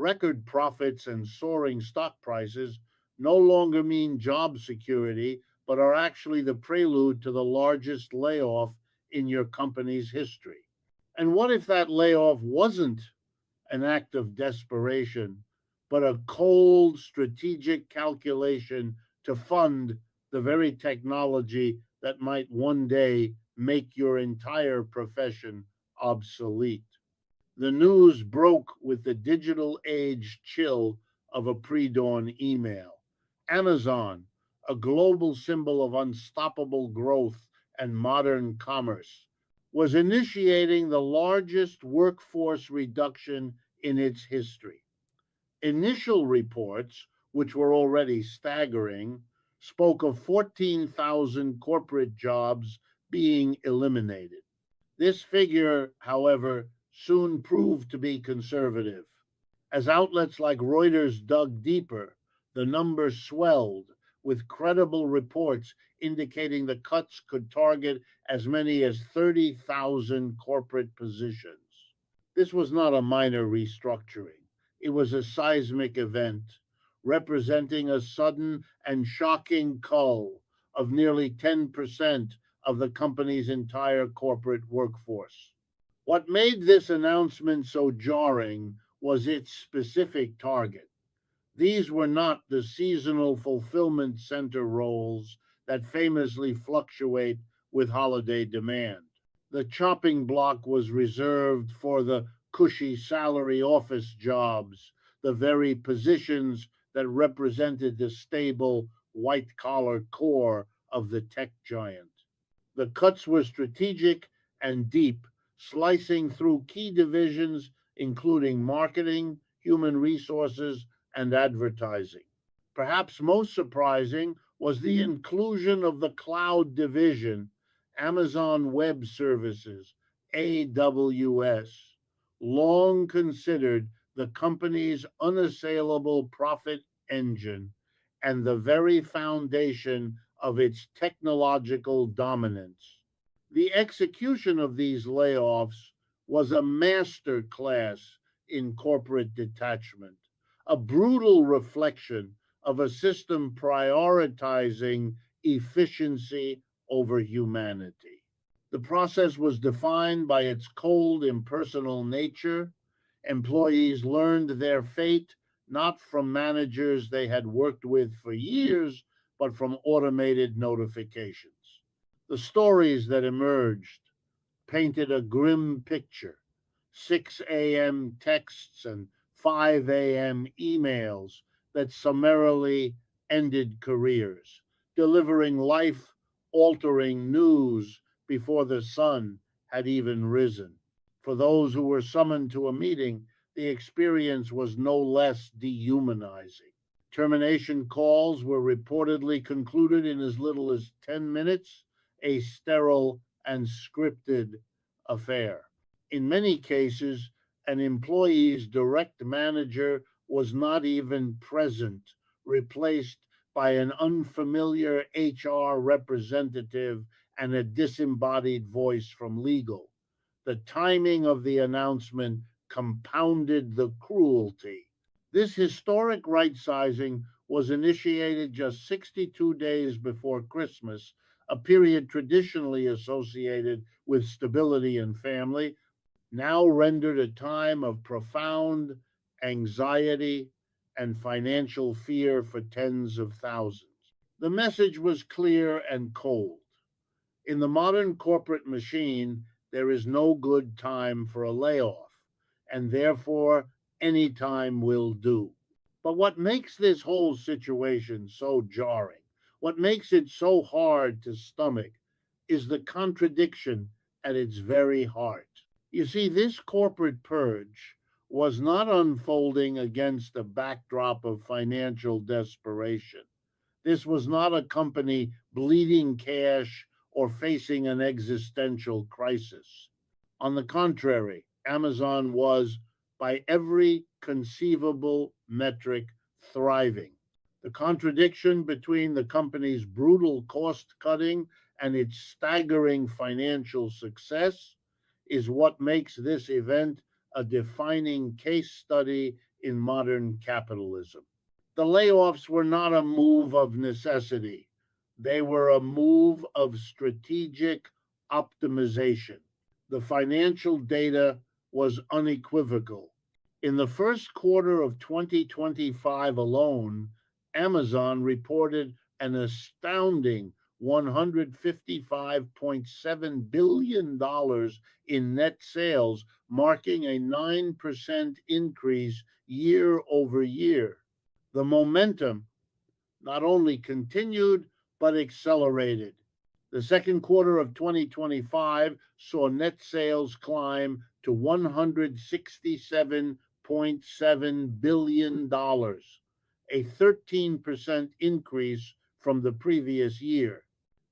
Record profits and soaring stock prices no longer mean job security, but are actually the prelude to the largest layoff in your company's history. And what if that layoff wasn't an act of desperation, but a cold strategic calculation to fund the very technology that might one day make your entire profession obsolete? The news broke with the digital age chill of a pre dawn email. Amazon, a global symbol of unstoppable growth and modern commerce, was initiating the largest workforce reduction in its history. Initial reports, which were already staggering, spoke of 14,000 corporate jobs being eliminated. This figure, however, soon proved to be conservative. As outlets like Reuters dug deeper, the number swelled, with credible reports indicating the cuts could target as many as 30,000 corporate positions. This was not a minor restructuring, it was a seismic event, representing a sudden and shocking cull of nearly 10% of the company's entire corporate workforce. What made this announcement so jarring was its specific target. These were not the seasonal fulfillment center roles that famously fluctuate with holiday demand. The chopping block was reserved for the cushy salary office jobs, the very positions that represented the stable white collar core of the tech giant. The cuts were strategic and deep, slicing through key divisions, including marketing, human resources, and advertising. Perhaps most surprising was the inclusion of the cloud division, Amazon Web Services, AWS, long considered the company's unassailable profit engine and the very foundation of its technological dominance. The execution of these layoffs was a master class in corporate detachment, a brutal reflection of a system prioritizing efficiency over humanity. The process was defined by its cold, impersonal nature. Employees learned their fate not from managers they had worked with for years, but from automated notifications. The stories that emerged painted a grim picture: 6 a.m. texts and 5 a.m. emails that summarily ended careers, delivering life altering news before the sun had even risen. For those who were summoned to a meeting, the experience was no less dehumanizing. Termination calls were reportedly concluded in as little as 10 minutes, a sterile and scripted affair. In many cases, an employee's direct manager was not even present, replaced by an unfamiliar HR representative and a disembodied voice from legal. The timing of the announcement compounded the cruelty. This historic right sizing was initiated just 62 days before Christmas, a period traditionally associated with stability and family, now rendered a time of profound anxiety and financial fear for tens of thousands. The message was clear and cold. In the modern corporate machine, there is no good time for a layoff, and therefore any time will do. But what makes this whole situation so jarring, what makes it so hard to stomach, is the contradiction at its very heart. You see, this corporate purge was not unfolding against a backdrop of financial desperation. This was not a company bleeding cash or facing an existential crisis. On the contrary, Amazon was, by every conceivable metric, thriving. The contradiction between the company's brutal cost cutting and its staggering financial success is what makes this event a defining case study in modern capitalism. The layoffs were not a move of necessity, they were a move of strategic optimization. The financial data was unequivocal. In the first quarter of 2025 alone, Amazon reported an astounding $155.7 billion in net sales, marking a 9% increase year over year. The momentum not only continued, but accelerated. The second quarter of 2025 saw net sales climb to $167.7 billion, a 13% increase from the previous year.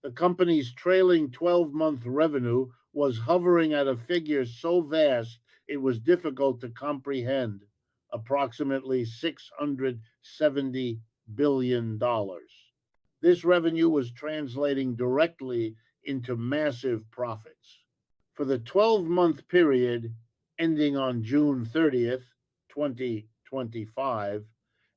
The company's trailing 12-month revenue was hovering at a figure so vast it was difficult to comprehend, approximately $670 billion. This revenue was translating directly into massive profits. For the 12-month period ending on June 30th, 2025,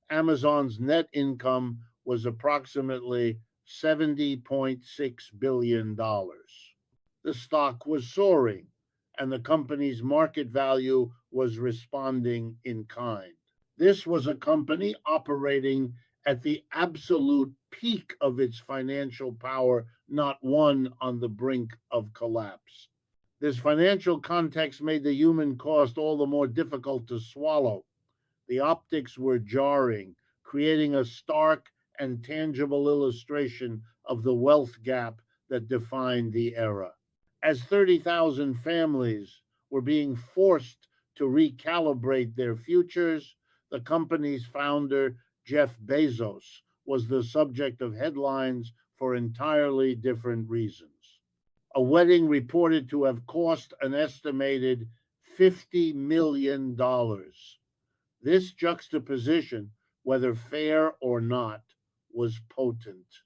Amazon's net income was approximately $70.6 billion. The stock was soaring, and the company's market value was responding in kind. This was a company operating at the absolute peak of its financial power, not one on the brink of collapse. This financial context made the human cost all the more difficult to swallow. The optics were jarring, creating a stark and tangible illustration of the wealth gap that defined the era. As 30,000 families were being forced to recalibrate their futures, the company's founder, Jeff Bezos, was the subject of headlines for entirely different reasons. A wedding reported to have cost an estimated $50 million. This juxtaposition, whether fair or not, was potent.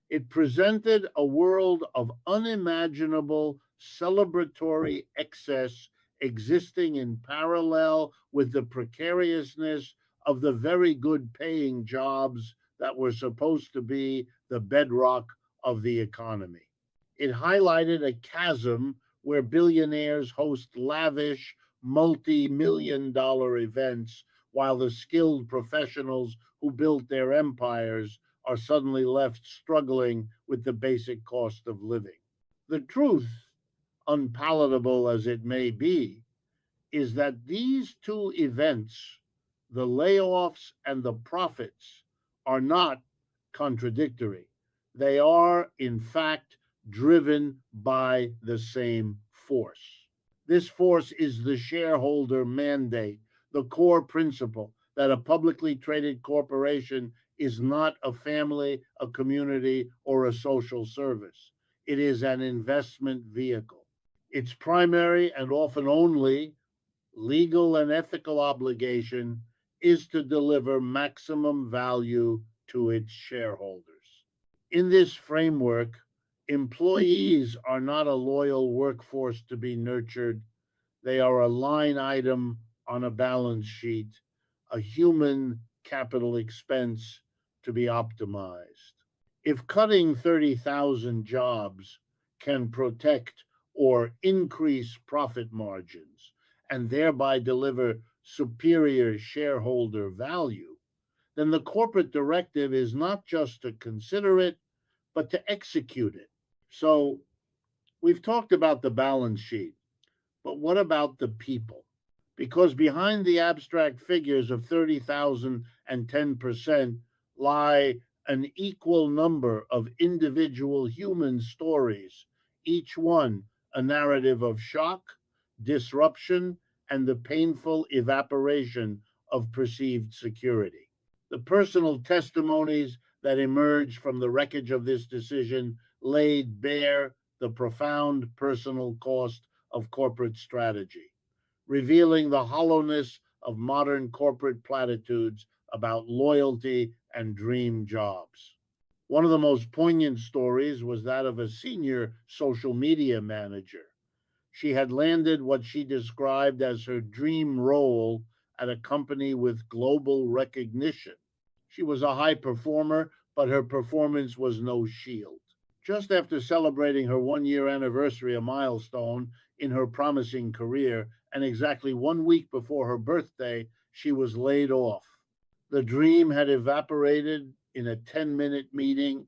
It presented a world of unimaginable celebratory excess existing in parallel with the precariousness of the very good paying jobs that were supposed to be the bedrock of the economy. It highlighted a chasm where billionaires host lavish, multi-million dollar events while the skilled professionals who built their empires are suddenly left struggling with the basic cost of living. The truth, unpalatable as it may be, is that these two events, the layoffs and the profits, are not contradictory. They are, in fact, driven by the same force. This force is the shareholder mandate, the core principle that a publicly traded corporation is not a family, a community, or a social service. It is an investment vehicle. Its primary and often only legal and ethical obligation is to deliver maximum value to its shareholders. In this framework, employees are not a loyal workforce to be nurtured. They are a line item on a balance sheet, a human capital expense to be optimized. If cutting 30,000 jobs can protect or increase profit margins and thereby deliver superior shareholder value, then the corporate directive is not just to consider it, but to execute it. So we've talked about the balance sheet, but what about the people? Because behind the abstract figures of 30,000 and 10% lie an equal number of individual human stories, each one a narrative of shock, disruption, and the painful evaporation of perceived security. The personal testimonies that emerged from the wreckage of this decision laid bare the profound personal cost of corporate strategy, revealing the hollowness of modern corporate platitudes about loyalty and dream jobs. One of the most poignant stories was that of a senior social media manager. She had landed what she described as her dream role at a company with global recognition. She was a high performer, but her performance was no shield. Just after celebrating her 1 year anniversary, a milestone in her promising career, and exactly 1 week before her birthday, she was laid off. The dream had evaporated in a 10-minute meeting,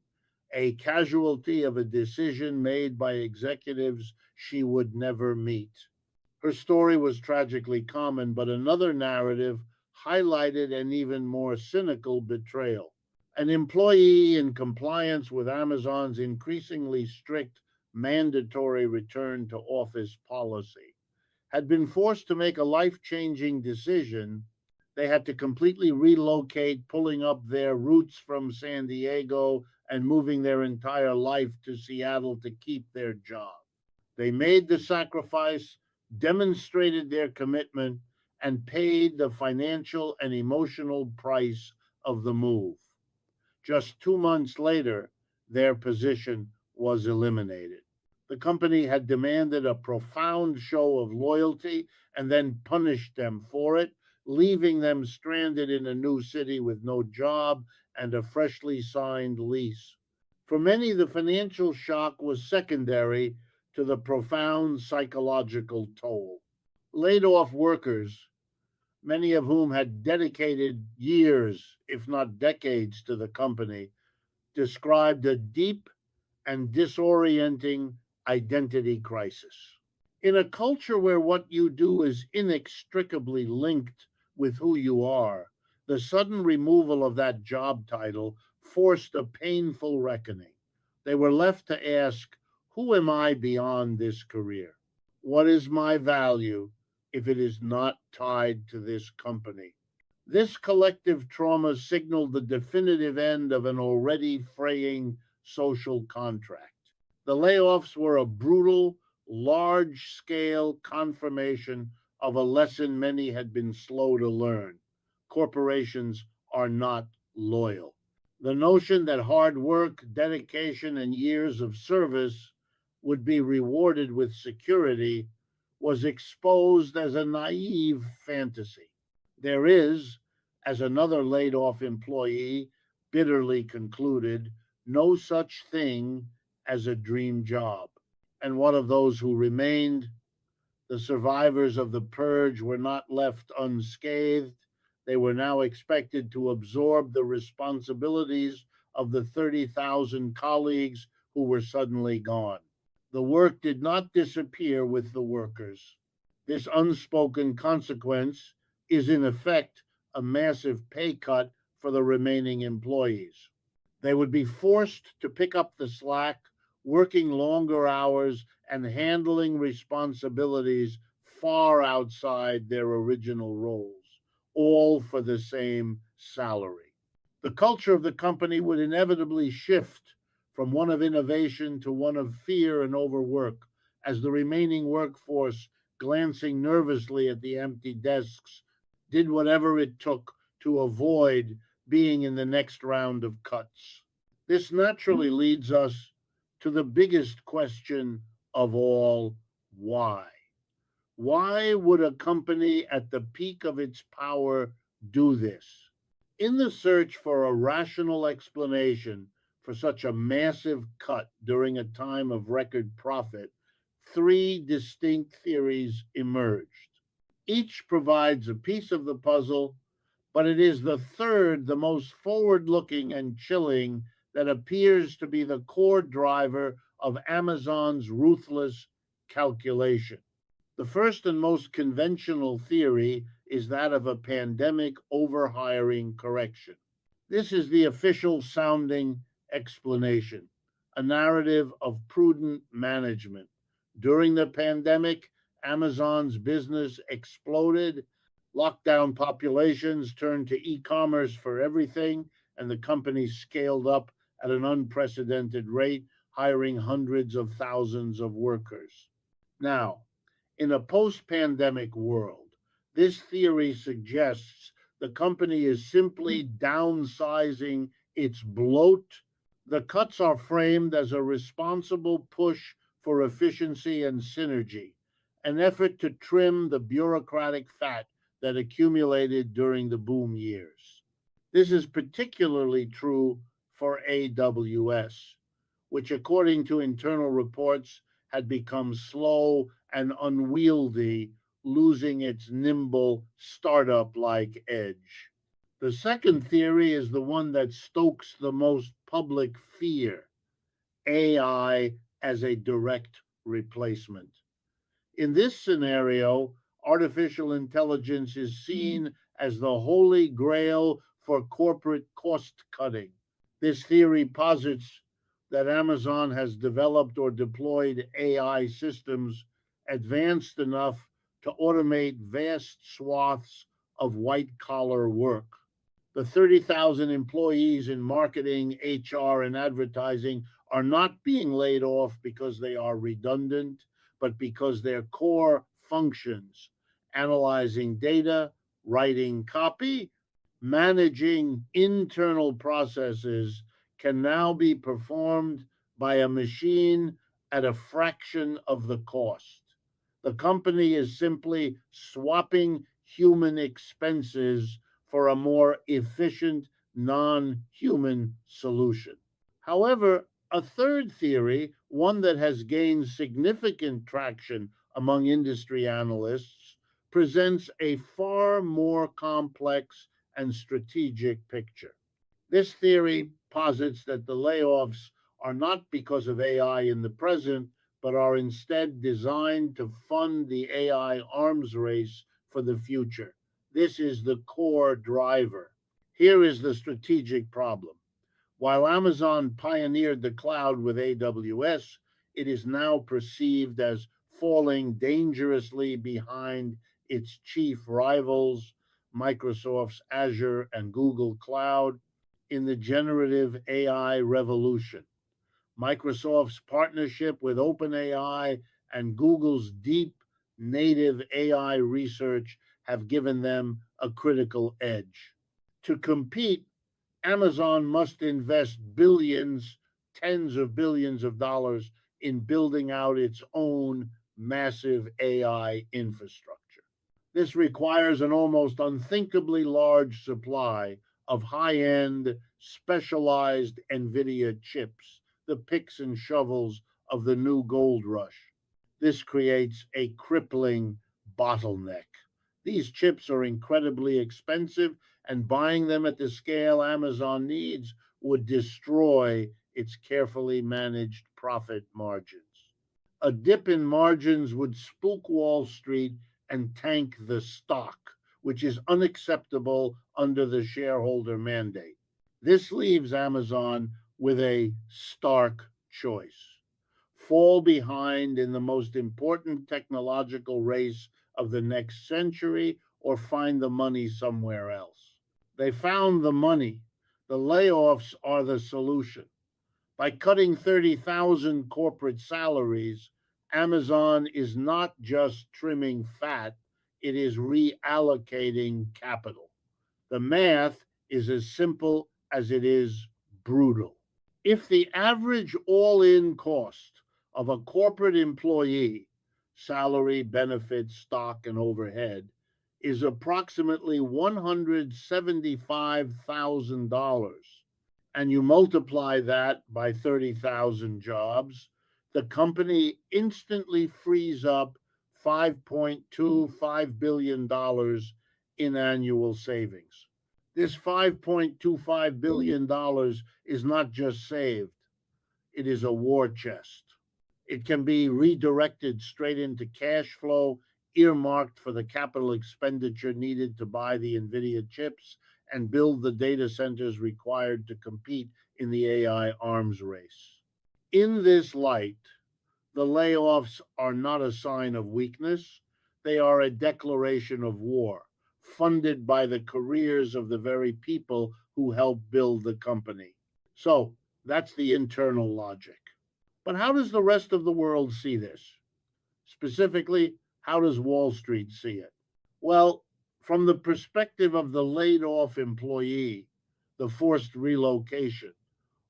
a casualty of a decision made by executives she would never meet. Her story was tragically common, but another narrative highlighted an even more cynical betrayal. An employee in compliance with Amazon's increasingly strict mandatory return to office policy had been forced to make a life changing decision. They had to completely relocate, pulling up their roots from San Diego and moving their entire life to Seattle to keep their job. They made the sacrifice, demonstrated their commitment, and paid the financial and emotional price of the move. Just 2 months later, their position was eliminated. The company had demanded a profound show of loyalty and then punished them for it, leaving them stranded in a new city with no job and a freshly signed lease. For many, the financial shock was secondary to the profound psychological toll. Laid off workers, many of whom had dedicated years, if not decades, to the company, described a deep and disorienting identity crisis. In a culture where what you do is inextricably linked with who you are, the sudden removal of that job title forced a painful reckoning. They were left to ask, who am I beyond this career? What is my value if it is not tied to this company? This collective trauma signaled the definitive end of an already fraying social contract. The layoffs were a brutal, large scale confirmation of a lesson many had been slow to learn. Corporations are not loyal. The notion that hard work, dedication, and years of service would be rewarded with security was exposed as a naive fantasy. There is, as another laid off employee bitterly concluded, no such thing as a dream job. And one of those who remained, the survivors of the purge, were not left unscathed. They were now expected to absorb the responsibilities of the 30,000 colleagues who were suddenly gone. The work did not disappear with the workers. This unspoken consequence is, in effect, a massive pay cut for the remaining employees. They would be forced to pick up the slack, working longer hours and handling responsibilities far outside their original roles, all for the same salary. The culture of the company would inevitably shift from one of innovation to one of fear and overwork, as the remaining workforce, glancing nervously at the empty desks, did whatever it took to avoid being in the next round of cuts. This naturally leads us to the biggest question of all: why? Why would a company at the peak of its power do this? In the search for a rational explanation for such a massive cut during a time of record profit, three distinct theories emerged. Each provides a piece of the puzzle, but it is the third, the most forward looking and chilling, that appears to be the core driver of Amazon's ruthless calculation. The first and most conventional theory is that of a pandemic overhiring correction. This is the official sounding explanation, a narrative of prudent management. During the pandemic, Amazon's business exploded, lockdown populations turned to e commerce for everything, and the company scaled up at an unprecedented rate, hiring hundreds of thousands of workers. Now, in a post pandemic world, this theory suggests the company is simply downsizing its bloat. The cuts are framed as a responsible push for efficiency and synergy, an effort to trim the bureaucratic fat that accumulated during the boom years. This is particularly true for AWS, which, according to internal reports, had become slow and unwieldy, losing its nimble startup like edge. The second theory is the one that stokes the most public fear: AI as a direct replacement. In this scenario, artificial intelligence is seen as the holy grail for corporate cost cutting. This theory posits that Amazon has developed or deployed AI systems advanced enough to automate vast swaths of white collar work. The 30,000 employees in marketing, HR, and advertising are not being laid off because they are redundant, but because their core functions, analyzing data, writing copy, managing internal processes, can now be performed by a machine at a fraction of the cost. The company is simply swapping human expenses for a more efficient, non human solution. However, a third theory, one that has gained significant traction among industry analysts, presents a far more complex and strategic picture. This theory posits that the layoffs are not because of AI in the present, but are instead designed to fund the AI arms race for the future. This is the core driver. Here is the strategic problem. While Amazon pioneered the cloud with AWS, it is now perceived as falling dangerously behind its chief rivals, Microsoft's Azure and Google Cloud, in the generative AI revolution. Microsoft's partnership with OpenAI and Google's deep native AI research have given them a critical edge. To compete, Amazon must invest billions, tens of billions of dollars in building out its own massive AI infrastructure. This requires an almost unthinkably large supply of high end, specialized NVIDIA chips, the picks and shovels of the new gold rush. This creates a crippling bottleneck. These chips are incredibly expensive, and buying them at the scale Amazon needs would destroy its carefully managed profit margins. A dip in margins would spook Wall Street and tank the stock, which is unacceptable under the shareholder mandate. This leaves Amazon with a stark choice: fall behind in the most important technological race of the next century, or find the money somewhere else. They found the money. The layoffs are the solution. By cutting 30,000 corporate salaries, Amazon is not just trimming fat, it is reallocating capital. The math is as simple as it is brutal. If the average all in cost of a corporate employee, salary, benefits, stock, and overhead, is approximately $175,000, and you multiply that by 30,000 jobs, the company instantly frees up $5.25 billion in annual savings. This $5.25 billion is not just saved, it is a war chest. It can be redirected straight into cash flow, earmarked for the capital expenditure needed to buy the NVIDIA chips and build the data centers required to compete in the AI arms race. In this light, the layoffs are not a sign of weakness, they are a declaration of war, funded by the careers of the very people who helped build the company. So that's the internal logic. But how does the rest of the world see this? Specifically, how does Wall Street see it? Well, from the perspective of the laid off employee, the forced relocation,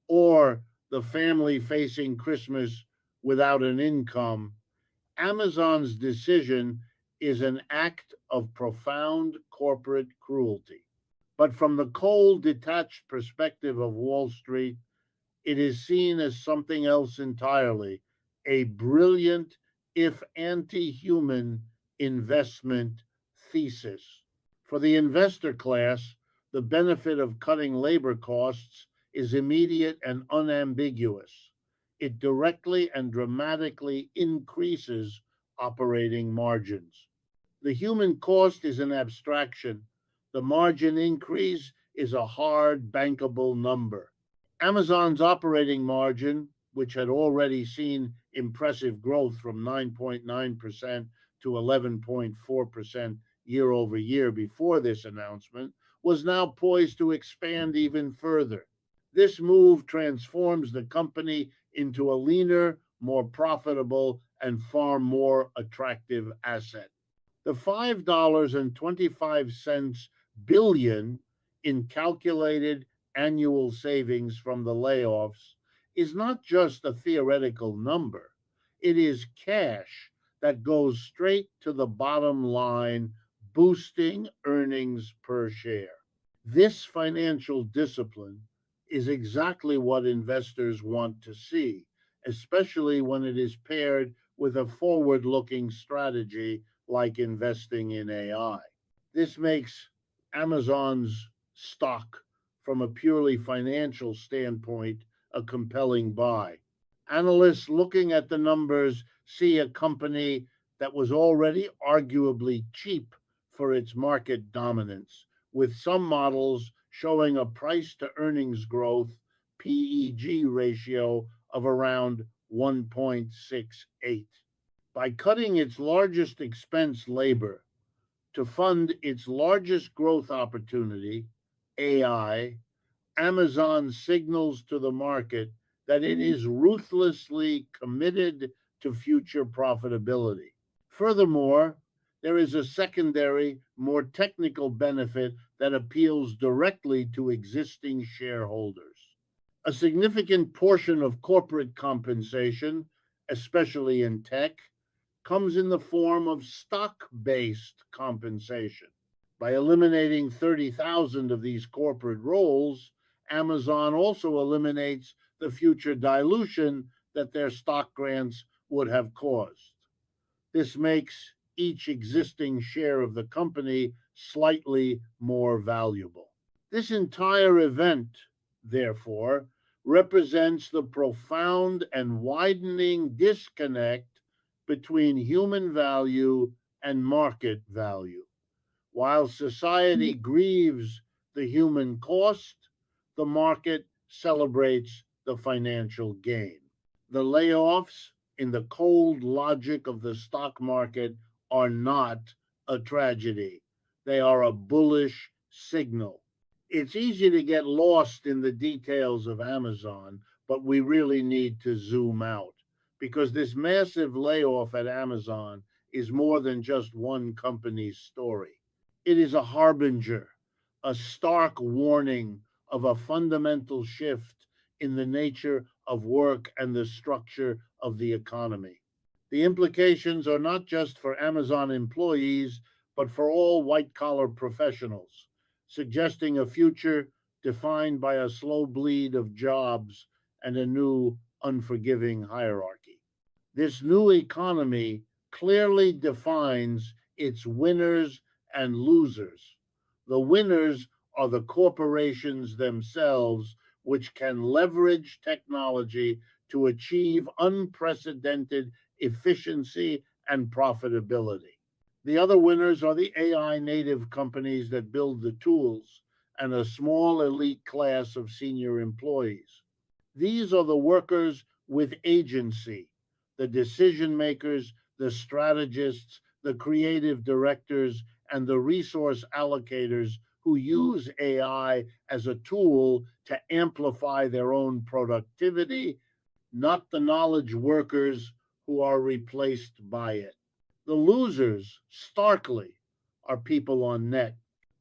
or the family facing Christmas without an income, Amazon's decision is an act of profound corporate cruelty. But from the cold, detached perspective of Wall Street, it is seen as something else entirely, a brilliant, if anti human, investment thesis. For the investor class, the benefit of cutting labor costs is immediate and unambiguous. It directly and dramatically increases operating margins. The human cost is an abstraction. The margin increase is a hard, bankable number. Amazon's operating margin, which had already seen impressive growth from 9.9% to 11.4% year over year before this announcement, was now poised to expand even further. This move transforms the company into a leaner, more profitable, and far more attractive asset. The $5.25 billion in calculated annual savings from the layoffs is not just a theoretical number. It is cash that goes straight to the bottom line, boosting earnings per share. This financial discipline is exactly what investors want to see, especially when it is paired with a forward looking strategy like investing in AI. This makes Amazon's stock, from a purely financial standpoint, a compelling buy. Analysts looking at the numbers see a company that was already arguably cheap for its market dominance, with some models showing a price to earnings growth PEG ratio of around 1.68. By cutting its largest expense, labor, to fund its largest growth opportunity, AI, Amazon signals to the market that it is ruthlessly committed to future profitability. Furthermore, there is a secondary, more technical benefit that appeals directly to existing shareholders. A significant portion of corporate compensation, especially in tech, comes in the form of stock based compensation. By eliminating 30,000 of these corporate roles, Amazon also eliminates the future dilution that their stock grants would have caused. This makes each existing share of the company slightly more valuable. This entire event, therefore, represents the profound and widening disconnect between human value and market value. While society grieves the human cost, the market celebrates the financial gain. The layoffs, in the cold logic of the stock market, are not a tragedy. They are a bullish signal. It's easy to get lost in the details of Amazon, but we really need to zoom out because this massive layoff at Amazon is more than just one company's story. It is a harbinger, a stark warning of a fundamental shift in the nature of work and the structure of the economy. The implications are not just for Amazon employees, but for all white collar professionals, suggesting a future defined by a slow bleed of jobs and a new, unforgiving hierarchy. This new economy clearly defines its winners and losers. The winners are the corporations themselves, which can leverage technology to achieve unprecedented efficiency and profitability. The other winners are the AI native companies that build the tools and a small elite class of senior employees. These are the workers with agency, the decision makers, the strategists, the creative directors, and the resource allocators who use AI as a tool to amplify their own productivity, not the knowledge workers who are replaced by it. The losers, starkly, are people on net.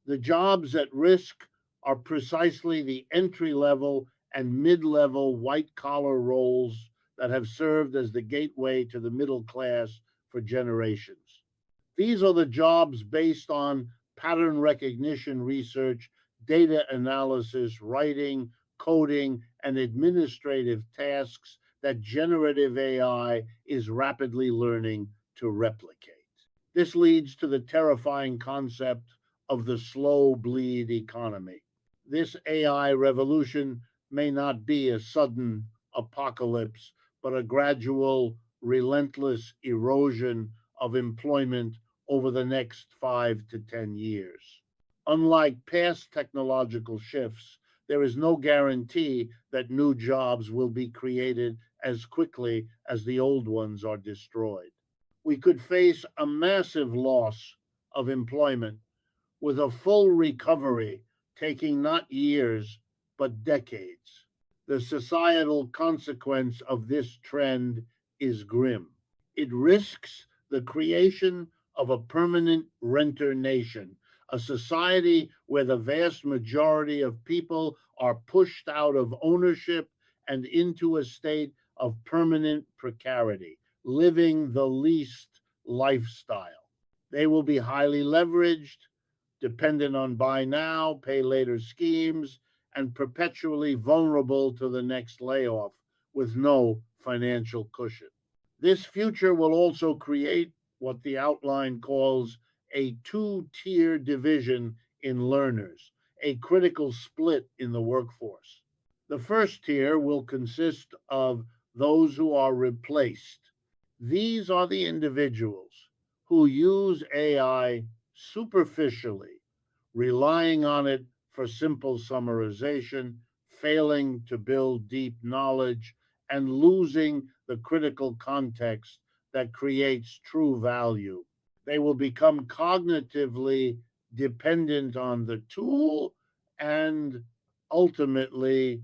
The jobs at risk are precisely the entry level and mid level white collar roles that have served as the gateway to the middle class for generations. These are the jobs based on pattern recognition research, data analysis, writing, coding, and administrative tasks that generative AI is rapidly learning to replicate. This leads to the terrifying concept of the slow bleed economy. This AI revolution may not be a sudden apocalypse, but a gradual, relentless erosion of employment over the next 5 to 10 years. Unlike past technological shifts, there is no guarantee that new jobs will be created as quickly as the old ones are destroyed. We could face a massive loss of employment with a full recovery taking not years, but decades. The societal consequence of this trend is grim. It risks the creation of a permanent renter nation, a society where the vast majority of people are pushed out of ownership and into a state of permanent precarity, living the least lifestyle. They will be highly leveraged, dependent on buy now, pay later schemes, and perpetually vulnerable to the next layoff with no financial cushion. This future will also create what the outline calls a two-tier division in learners, a critical split in the workforce. The first tier will consist of those who are replaced. These are the individuals who use AI superficially, relying on it for simple summarization, failing to build deep knowledge, and losing the critical context that creates true value. They will become cognitively dependent on the tool and ultimately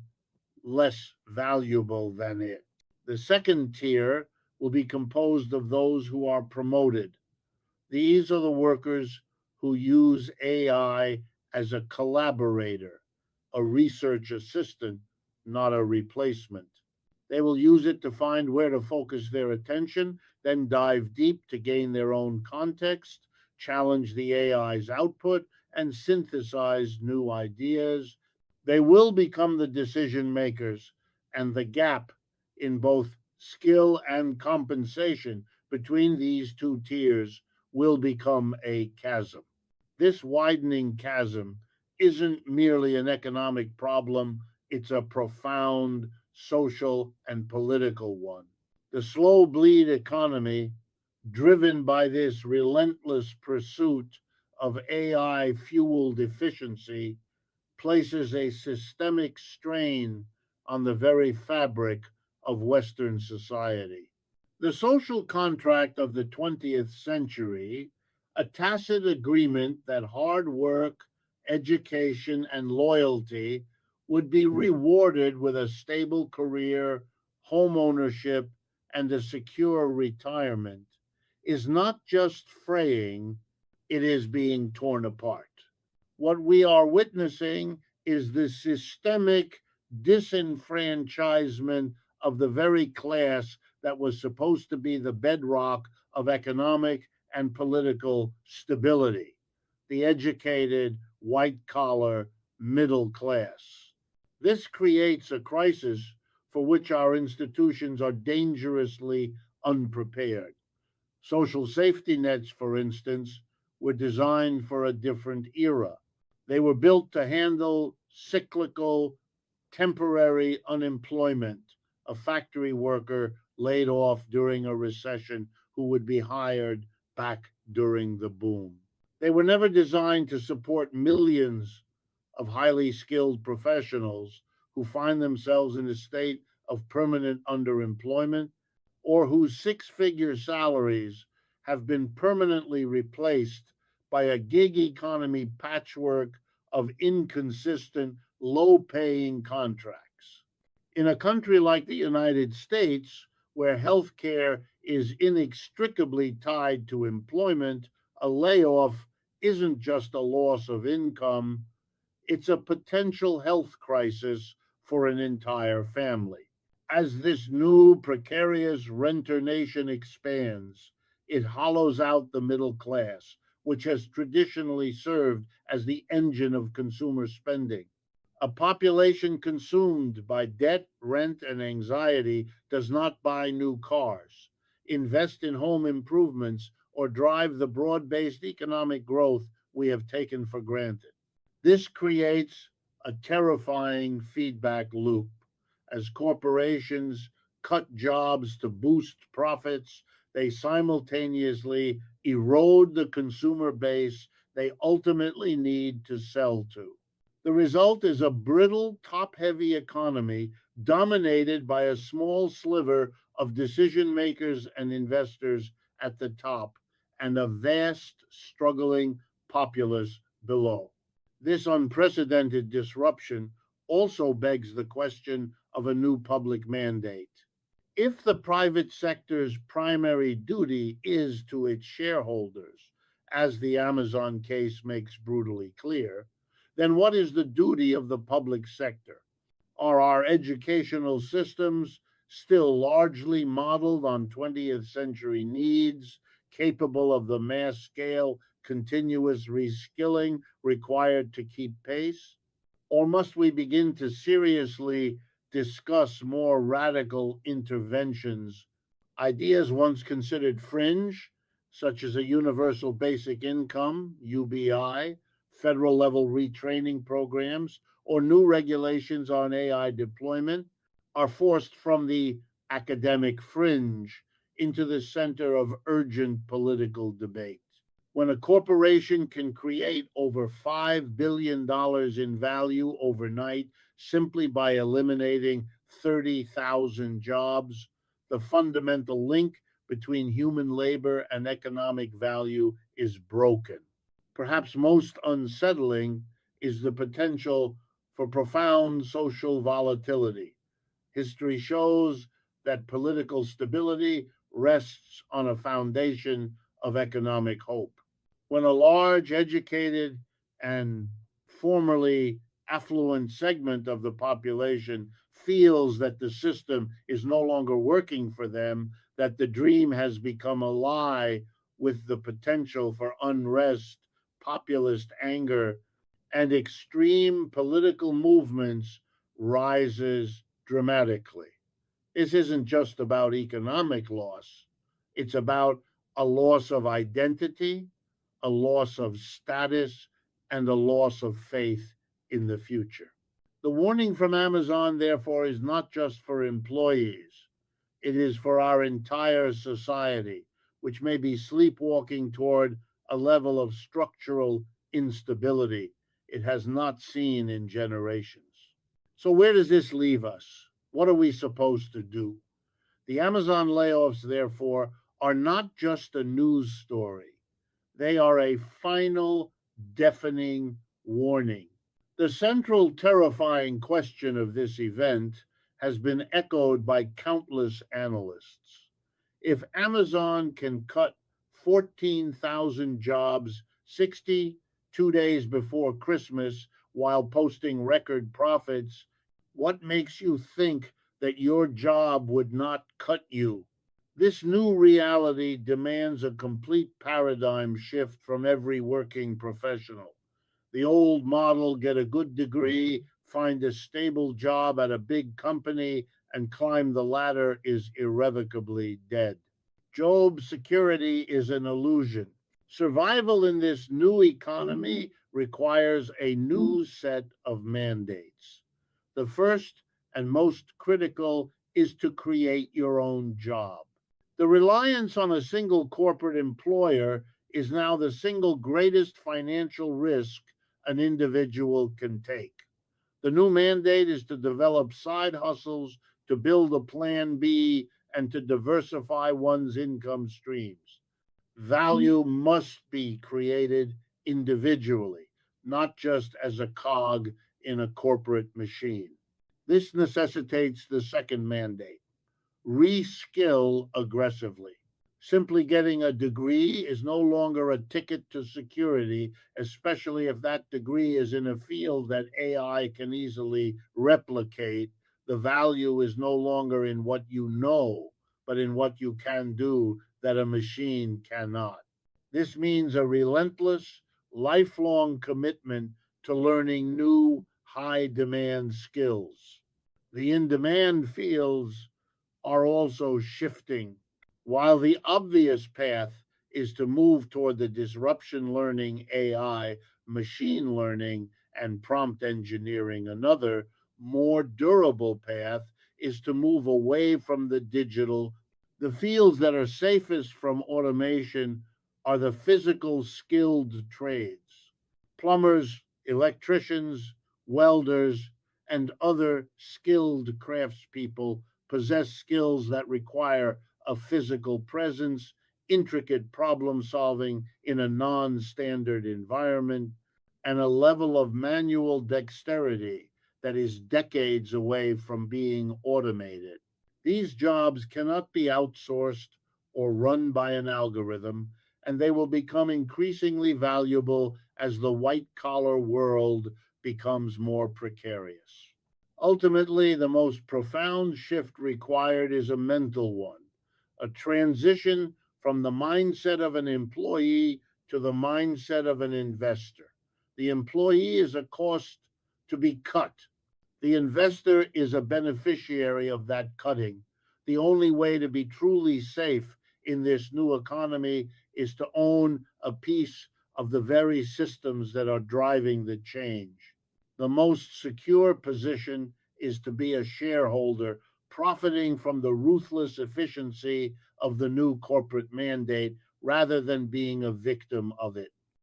less valuable than it. The second tier will be composed of those who are promoted. These are the workers who use AI as a collaborator, a research assistant, not a replacement. They will use it to find where to focus their attention, then dive deep to gain their own context, challenge the AI's output, and synthesize new ideas. They will become the decision makers, and the gap in both skill and compensation between these two tiers will become a chasm. This widening chasm isn't merely an economic problem, it's a profound social and political one. The slow bleed economy, driven by this relentless pursuit of AI fueled efficiency, places a systemic strain on the very fabric of Western society. The social contract of the 20th century, a tacit agreement that hard work, education, and loyalty would be rewarded with a stable career, home ownership, and a secure retirement, is not just fraying, it is being torn apart. What we are witnessing is the systemic disenfranchisement of the very class that was supposed to be the bedrock of economic and political stability, the educated, white collar, middle class. This creates a crisis for which our institutions are dangerously unprepared. Social safety nets, for instance, were designed for a different era. They were built to handle cyclical, temporary unemployment, a factory worker laid off during a recession who would be hired back during the boom. They were never designed to support millions of highly skilled professionals who find themselves in a state of permanent underemployment or whose six-figure salaries have been permanently replaced by a gig economy patchwork of inconsistent, low paying contracts. In a country like the United States, where healthcare is inextricably tied to employment, a layoff isn't just a loss of income, it's a potential health crisis for an entire family. As this new precarious renter nation expands, It hollows out the middle class, which has traditionally served as the engine of consumer spending. A population consumed by debt, rent, and anxiety does not buy new cars, invest in home improvements, or drive the broad based economic growth we have taken for granted. This creates a terrifying feedback loop as corporations cut jobs to boost profits. They simultaneously erode the consumer base they ultimately need to sell to. The result is a brittle, top heavy economy dominated by a small sliver of decision makers and investors at the top and a vast, struggling populace below. This unprecedented disruption also begs the question of a new public mandate. If the private sector's primary duty is to its shareholders, as the Amazon case makes brutally clear, then what is the duty of the public sector? Are our educational systems still largely modeled on 20th century needs, capable of the mass scale continuous reskilling required to keep pace? Or must we begin to seriously discuss more radical interventions? Ideas once considered fringe, such as a universal basic income, UBI, federal level retraining programs, or new regulations on AI deployment, are forced from the academic fringe into the center of urgent political debate. When a corporation can create over $5 billion in value overnight simply by eliminating 30,000 jobs, the fundamental link between human labor and economic value is broken. Perhaps most unsettling is the potential for profound social volatility. History shows that political stability rests on a foundation of economic hope. When a large, educated, and formerly affluent segment of the population feels that the system is no longer working for them, that the dream has become a lie with the potential for unrest, populist anger, and extreme political movements rises dramatically. This isn't just about economic loss, it's about a loss of identity, a loss of status, and a loss of faith in the future. The warning from Amazon, therefore, is not just for employees, it is for our entire society, which may be sleepwalking toward a level of structural instability it has not seen in generations. So, where does this leave us? What are we supposed to do? The Amazon layoffs, therefore, are not just a news story, they are a final, deafening warning. The central terrifying question of this event has been echoed by countless analysts. If Amazon can cut 14,000 jobs 62 days before Christmas while posting record profits, what makes you think that your job would not cut you? This new reality demands a complete paradigm shift from every working professional. The old model, get a good degree, find a stable job at a big company, and climb the ladder, is irrevocably dead. Job security is an illusion. Survival in this new economy requires a new set of mandates. The first and most critical is to create your own job. The reliance on a single corporate employer is now the single greatest financial risk an individual can take. The new mandate is to develop side hustles, to build a plan B, and to diversify one's income streams. Value must be created individually, not just as a cog in a corporate machine. This necessitates the second mandate: reskill aggressively. Simply getting a degree is no longer a ticket to security, especially if that degree is in a field that AI can easily replicate. The value is no longer in what you know, but in what you can do that a machine cannot. This means a relentless, lifelong commitment to learning new, high demand skills. The in demand fields are also shifting. While the obvious path is to move toward the disruption learning AI, machine learning, and prompt engineering, another more durable path is to move away from the digital. The fields that are safest from automation are the physical skilled trades: plumbers, electricians, welders, and other skilled craftspeople possess skills that require a physical presence, intricate problem solving in a non standard environment, and a level of manual dexterity that is decades away from being automated. These jobs cannot be outsourced or run by an algorithm, and they will become increasingly valuable as the white collar world becomes more precarious. Ultimately, the most profound shift required is a mental one, a transition from the mindset of an employee to the mindset of an investor. The employee is a cost to be cut. The investor is a beneficiary of that cutting. The only way to be truly safe in this new economy is to own a piece of the very systems that are driving the change. The most secure position is to be a shareholder, profiting from the ruthless efficiency of the new corporate mandate rather than being a victim of it.